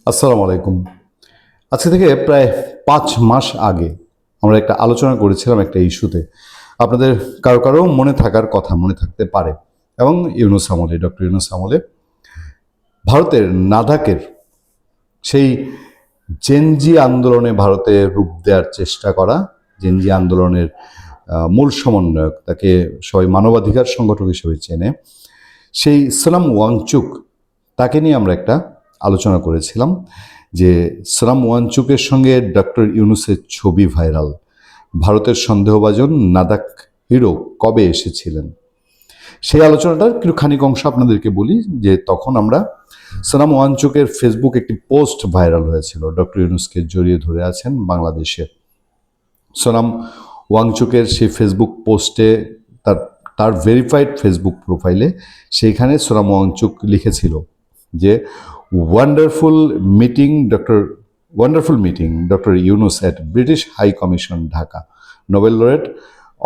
আসসালামু আলাইকুম। আজকে থেকে প্রায় ৫ মাস আগে আমরা একটা আলোচনা করেছিলাম একটা ইস্যুতে। আপনাদের কারো কারো মনে থাকার কথা, মনে থাকতে পারে। এবং ইউনূস আমলে, ডক্টর ইউনূস আমলে ভারতের নাদাকের সেই জেনজি আন্দোলনে ভারতে রূপ দেওয়ার চেষ্টা করা, জেনজি আন্দোলনের মূল সমন্বয়ক, তাকে সবাই মানবাধিকার সংগঠক হিসেবে চেনে, সেই সোনাম ওয়াংচুক, তাকে নিয়ে আমরা একটা আলোচনা করেছিলাম যে সোনাম ওয়াংচুকের সঙ্গে ডক্টর ইউনূসের ছবি ভাইরাল। ভারতের সন্দেহভাজন নাদাক হিরো কবে এসেছিলেন, সেই আলোচনাটার একটু খানিক অংশ আপনাদেরকে বলি। যে তখন আমরা সোনাম ওয়াংচুকের ফেসবুক একটি পোস্ট ভাইরাল হয়েছিল, ডক্টর ইউনূসকে জড়িয়ে ধরে আছেন বাংলাদেশে। সোনাম ওয়াংচুকের সেই ফেসবুক পোস্টে তার তার ভেরিফাইড ফেসবুক প্রোফাইলে সেইখানে সোনাম ওয়াংচুক লিখেছিল যে wonderful meeting doctor Yunus at British high commission Dhaka, Nobel laureate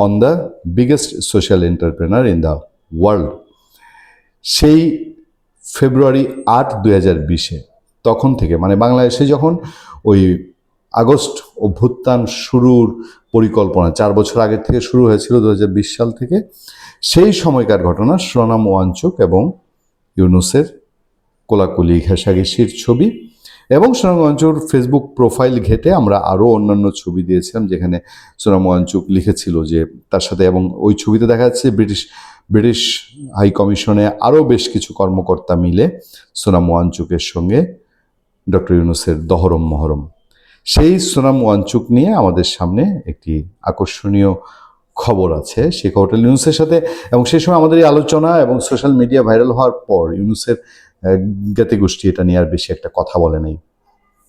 on the biggest social entrepreneur in the world. সেই ফেব্রুয়ারি ৮, ২০২০-এ তখন থেকে, মানে বাংলাদেশে যখন ওই আগস্ট অভ্যুত্থান শুরুর পরিকল্পনা ৪ বছর আগের থেকে শুরু হয়েছিল, ২০২০ সাল থেকে, সেই সময়কার ঘটনা। সোনাম ওয়াংচুক এবং ইউনূসের কোলাকুলি ঘেঁষাঘেঁষির ছবি, এবং সোনাম ওয়াংচুক ফেসবুক প্রোফাইল ঘেঁটে আমরা আরও অন্যান্য ছবি দিয়েছিলাম যেখানে সোনাম ওয়াংচুক লিখেছিল যে তার সাথে, এবং ওই ছবিতে দেখা যাচ্ছে ব্রিটিশ হাই কমিশনে আরও বেশ কিছু কর্মকর্তা মিলে সোনাম ওয়াংচুকের সঙ্গে ডক্টর ইউনূসের দহরম মহরম। সেই সোনাম ওয়াংচুক নিয়ে আমাদের সামনে একটি আকর্ষণীয় খবর আছে। সেই খবরটা ইউনূসের সাথে, এবং সেই সময় আমাদের এই আলোচনা এবং সোশ্যাল মিডিয়া ভাইরাল হওয়ার পর ইউনূসের জ্ঞাতি গোষ্ঠী এটা নিয়ে আর বেশি একটা কথা বলে নাই।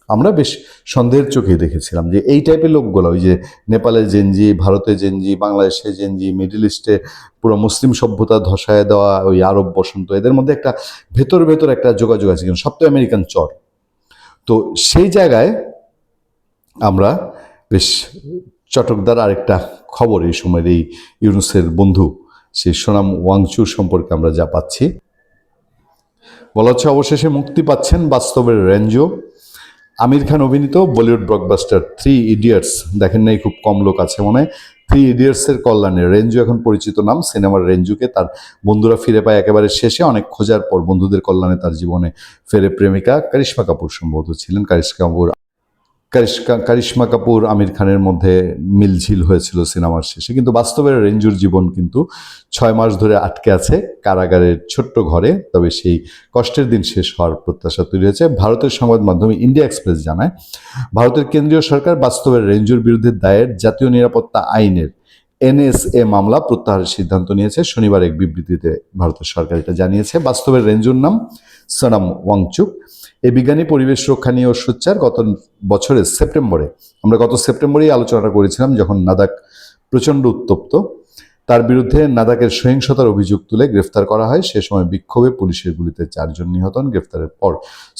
আমরা বেশ সন্দেহের চোখে দেখেছিলাম যে এই টাইপের লোকগুলো, ওই যে নেপালে জেনজি, ভারতে জেনজি, বাংলাদেশে জেনজি, মিডল ইস্টে পুরো মুসলিম সভ্যতা ধসায় দেওয়া ওই আরব বসন্ত, এদের মধ্যে একটা ভেতর একটা যোগাযোগ আছে, কিন্তু সব তো আমেরিকান চর। তো সেই জায়গায় আমরা বেশ চটকদার আরেকটা খবর এই সময়ের এই ইউনূসের বন্ধু সেই সোনাম ওয়াংচুক সম্পর্কে আমরা যা পাচ্ছি, বলা হচ্ছে অবশেষে মুক্তি পাচ্ছেন বাস্তবের রেঞ্জো। আমির খান অভিনীত বলিউড ব্লকবাস্টার 3 ইডিয়টস, দেখেন নাই খুব কম লোক আছে মনে হয়, 3 ইডিয়টসের কল্যাণে রেঞ্জু এখন পরিচিত নাম। সিনেমার রেঞ্জুকে তার বন্ধুরা ফিরে পায় একেবারে শেষে, অনেক খোঁজার পর বন্ধুদের কল্যাণে তার জীবনে ফেরে প্রেমিকা কারিশ্মা কাপুর সম্ভবত ছিলেন। কারিশ্মা কাপুর আমির খানের মধ্যে মিলঝিল হয়েছিল সিনেমার শেষে, কিন্তু বাস্তবের রেঞ্জুর জীবন কিন্তু 6 মাস ধরে আটকে আছে কারাগারের ছোট্ট ঘরে। তবে সেই কষ্টের দিন শেষ হওয়ার প্রত্যাশা তৈরি হয়েছে। ভারতের সংবাদ মাধ্যম ইন্ডিয়া এক্সপ্রেস জানায়, ভারতের কেন্দ্রীয় সরকার বাস্তবের রেঞ্জুর বিরুদ্ধে দায়ের জাতীয় নিরাপত্তা আইনের NSA মামলা প্রত্যাহারের সিদ্ধান্ত নিয়েছে। শনিবার এক বিবৃতিতে ভারতের সরকার এটা জানিয়েছে। বাস্তবের রেঞ্জুর নাম সোনাম ওয়াংচুক। এই বিজ্ঞানী পরিবেশ রক্ষা নিয়ে সোচ্চার। গত সেপ্টেম্বরেই আলোচনাটা করেছিলাম, যখন নাদাক প্রচণ্ড উত্তপ্ত। তার বিরুদ্ধে নাদাকের সহিংসতার অভিযোগ তুলে গ্রেফতার করা হয়। সে সময় বিক্ষোভে পুলিশের গুলিতে 4 জন নিহত হন। গ্রেফতারের পর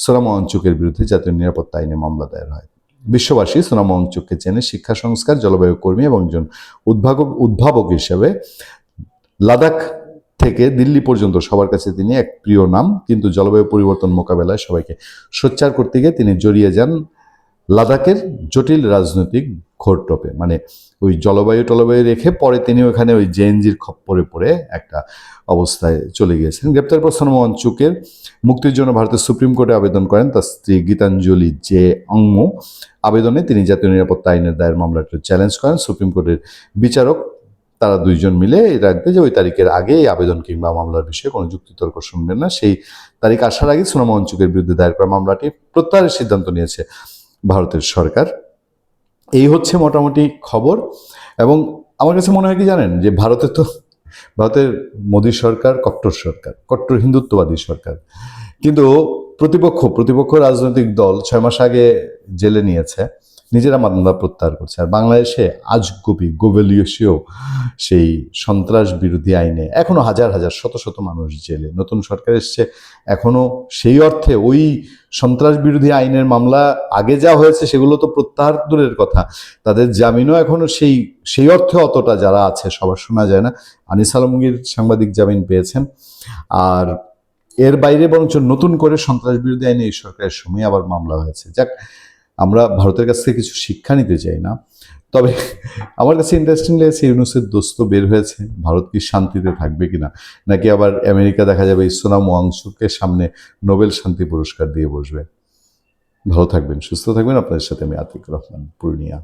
সোনাম ওয়াংচুকের বিরুদ্ধে জাতীয় নিরাপত্তা আইনে মামলা দায়ের হয়। বিশ্ববাসী সোনাম ওয়াংচুককে চেনে শিক্ষা সংস্কার, জলবায়ু কর্মী এবং একজন উদ্ভাবক হিসেবে। লাদাখ থেকে দিল্লি পর্যন্ত সবার কাছে তিনি এক প্রিয় নাম, কিন্তু জলবায়ু পরিবর্তন মোকাবেলায় সবাইকে সোচ্চার করতে গিয়ে তিনি জড়িয়ে যান লাদাখের জটিল রাজনৈতিক ঘোরটোপে। মানে ওই জলবায়ু রেখে পরে তিনি ওখানে ওই জেএনজির খপ্পরে পড়ে একটা অবস্থায় চলে গিয়েছেন। গ্রেপ্তার পর সোনাম ওয়াংচুকের মুক্তির জন্য ভারতের সুপ্রিম কোর্টে আবেদন করেন তার স্ত্রী গীতাঞ্জলি জে অংমো। আবেদনে তিনি জাতীয় নিরাপত্তা আইনের দায়ের মামলাটি চ্যালেঞ্জ করেন। সুপ্রিম কোর্টের বিচারক তারা 2 জন মিলে রাখবে যে ওই তারিখের আগে এই আবেদন কিংবা মামলার বিষয়ে কোনো যুক্তিতর্ক শুনবেন না। সেই তারিখ আসার আগে সোনাম ওয়াংচুকের বিরুদ্ধে দায়ের করা মামলাটি প্রত্যাহারের সিদ্ধান্ত নিয়েছে ভারতের সরকার। এই হচ্ছে মোটামুটি খবর। এবং আমার কাছে মনে হয় কি জানেন, যে ভারতের মোদী সরকার কট্টর হিন্দুত্ববাদী সরকার, কিন্তু প্রতিপক্ষ রাজনৈতিক দল 6 মাস আগে জেলে নিয়েছে, নিজেরা মামলা প্রত্যাহার করছে। আর বাংলাদেশে আজগুবি গোবেলীয় সেই সন্ত্রাস বিরোধী আইনে এখনো হাজার শত মানুষ জেলে। নতুন সরকার এসছে, এখনো সেই অর্থে ওই সন্ত্রাস বিরোধী আইনের মামলা আগে যা হয়েছে সেগুলো তো প্রত্যাহার দূরের কথা, তাদের জামিনও এখনো সেই অর্থে অতটা যারা আছে সবার শোনা যায় না। আনিস আলমগীর সাংবাদিক জামিন পেয়েছেন। আর এর বাইরে বরঞ্চ নতুন করে সন্ত্রাস বিরোধী আইনে এই সরকারের সময় আবার মামলা হয়েছে। যাক, আমরা ভারতের কাছ থেকে কিছু শিক্ষা নিতে চাই না, তবে আমার কাছে ইন্টারেস্টিং লেগেছে ইউনূসের দোস্ত বের হয়েছে। ভারত কি শান্তিতে থাকবে কিনা, নাকি আবার আমেরিকা দেখা যাবে সোনাম ওয়াংচুককে সামনে নোবেল শান্তি পুরস্কার দিয়ে বসবে। ভালো থাকবেন, সুস্থ থাকবেন। আপনাদের সাথে আমি আতিক রহমান, পূর্ণিয়া।